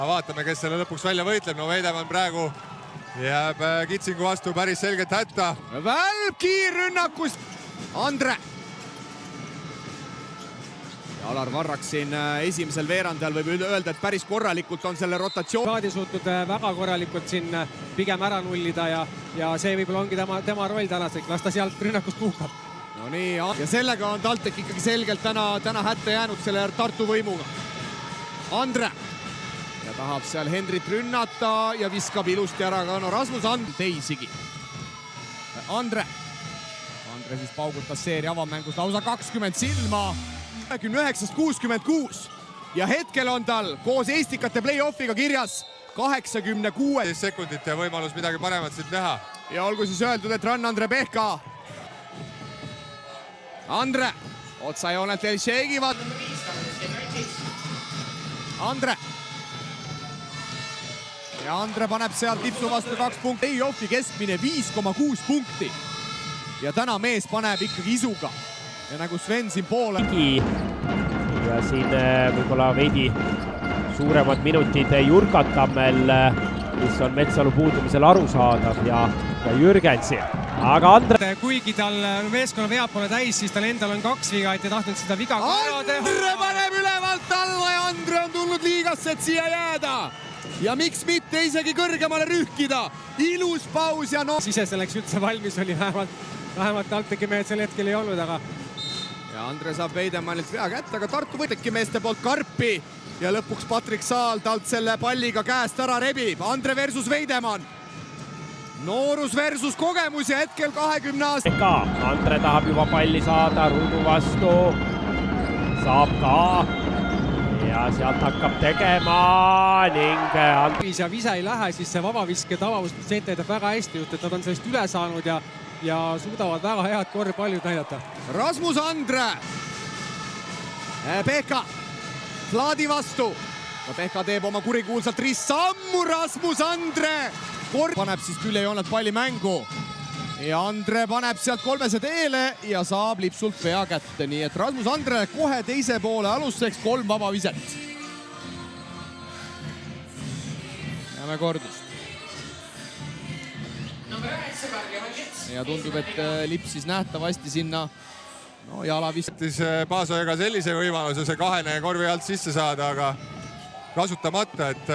Vaatame, kes selle lõpuks välja võitleb. No Veidemann praegu jääb Kitsingu vastu päris selgelt hätta. Välb kiirrünnakust. Andre. Ja Alar Varrak siin esimesel veerandajal võib öelda, et päris korralikult on selle rotatsioon. Saadi suutnud väga korralikult siin pigem ära nullida ja see võib-olla ongi tema roll tänaseks, las ta sealt rünnakust puhkab. No nii, ja sellega on TalTech ikkagi selgelt täna hätta jäänud selle Tartu võimuga. Andre. Ja tahab seal Hendrit rünnata ja viskab ilusti ära ka Rasmus Andre teisigi. Andre siis paugutas seeria avamängus lausa 20 silma. 29-66 ja hetkel on tal koos Eestikate play-offiga kirjas 86 sekundit ja võimalus midagi paremat siit näha. Ja olgu siis öeldud, et run Andre Pehka. Andre otsajoonelt Elšegivad. Andre. Ja Andre paneb sealt tipsu vastu 2 punkti. Play-offi keskmine 5,6 punkti. Ja täna mees paneb ikkagi isuga. Ja nagu Sven siin poole. Ja siin võib-olla veidi suuremad minutid Jurkatammel, mis on Metsalu puudumisel arusaadav ja Jürgensi. Aga Andre... Kuigi tal meeskonna vead pole täis, siis tal endal on 2 viga, et ei tahtnud seda viga ära teha. Andre paneb ülevalt alla ja Andre on tulnud liigasse, et siia jääda. Ja miks mitte isegi kõrgemale rühkida. Ilus paus ja Ise selleks üldse valmis oli vähemalt TalTechi mehed sel hetkel ei olnud, aga... Ja Andre saab Veidemannilt vea kätte, aga Tartu võteki meeste poolt Karpi ja lõpuks Patrik Saal talt selle palliga käest ära rebib. Andre versus Veidemann. Noorus versus kogemus ja hetkel 20 aasta. Andre tahab juba palli saada Ruudu vastu. Saab ka. Ja sealt hakkab tegema ning... Ja vise ei lähe, siis see vabaviske tavavusprotsent näitab väga hästi just, et nad on sellest üle saanud ja suudavad väga head korvpalli näidata. Rasmus Andre. Pehka. Vladi vastu. Pehka teeb oma kurikuulsat rissammu. Rasmus Andre. Paneb siis küljejoonelt palli mängu. Ja Andre paneb sealt 3 teele ja saab lipsult vea kätte. Nii et Rasmus Andre kohe teise poole alustuseks 3 vabaviset. Jääme kordust. Ja tundub, et lipsis nähtavasti sinna jala vistis Paasojaga sellise võimaluse see 2 korvi alt sisse saada, aga kasutamata, et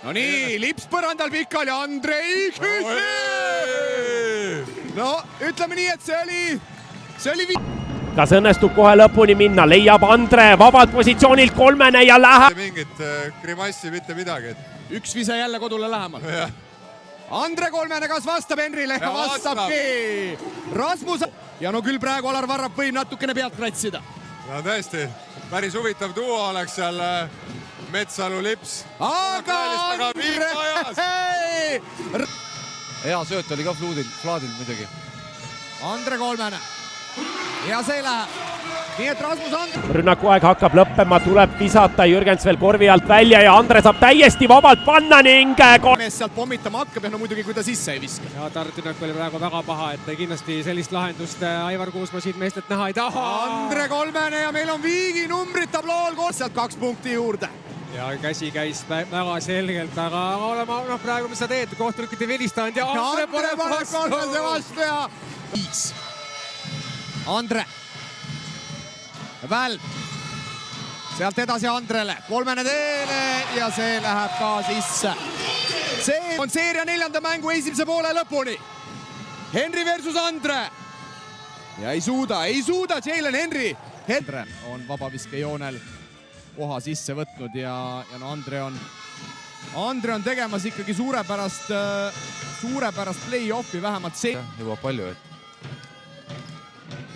No nii, lips põrandal pikal ja Andre ei küsi! No, ütleme nii, et see oli Kas õnnestub kohe lõpuni minna, leiab Andre vabalt positsioonilt 3 ja läheb. Mingit grimassi mitte midagi. Üks vise jälle kodule lähemal. Andre 3, kas vastab Henrile? Vastabki! Rasmus ja no küll praegu Alar Varrak võib natukene pealt kratsida. No tõesti, päris huvitav duo oleks seal Metsalu lips. Aga Andre! Hea sööt oli ka Vladil muidugi. Andre 3 ja see läheb. Nii et Rasmus Andre. Rünnakuaeg hakkab lõppema, tuleb visata Jürgens veel korvi alt välja ja Andre saab täiesti vabalt panna ning... Mees sealt pommitama hakkab ja no muidugi kui ta sisse ei viska. Ja Tartunak oli praegu väga paha, et kindlasti sellist lahendust Aivar Kuusma siit meestelt näha ei taha. Andre 3 ja meil on viigi numbrid tablool koos sealt 2 punkti juurde. Ja käsi käis väga selgelt, aga olema praegu mis sa teed, kohtunikid ei vilistanud ja Andre paneb vastu ja 5. Andre. Välb. Sealt edasi Andrele. 3 teele ja see läheb ka sisse. See on seeria 4. mängu esimese poole lõpuni. Henry versus Andre. Ja ei suuda Jalen Henry. Andre on vabaviskejoonel koha sisse võtnud ja no Andre on tegemas ikkagi suurepärast play-offi vähemalt see. Juba palju, et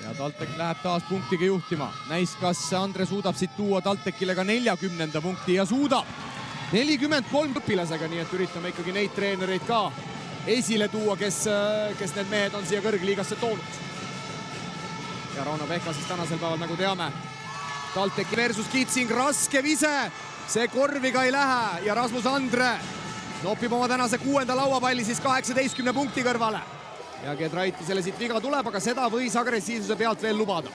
ja TalTech läheb taas punktiga juhtima. Näis, kas Andre suudab siit tuua TalTechile ka 40. punkti ja suudab. 43 õpilasega, nii et üritame ikkagi neid treenereid ka esile tuua, kes need mehed on siia kõrgliigasse toonud. Ja Rauno Pehka siis tänasel päeval, nagu teame, TalTech versus Kitsing, raske vise. See korviga ei lähe ja Rasmus Andre nopib oma tänase 6. lauapalli siis 18 punkti kõrvale. Ja Gedraiti selle siit viga tuleb, aga seda võis agressiivsuse pealt veel lubada.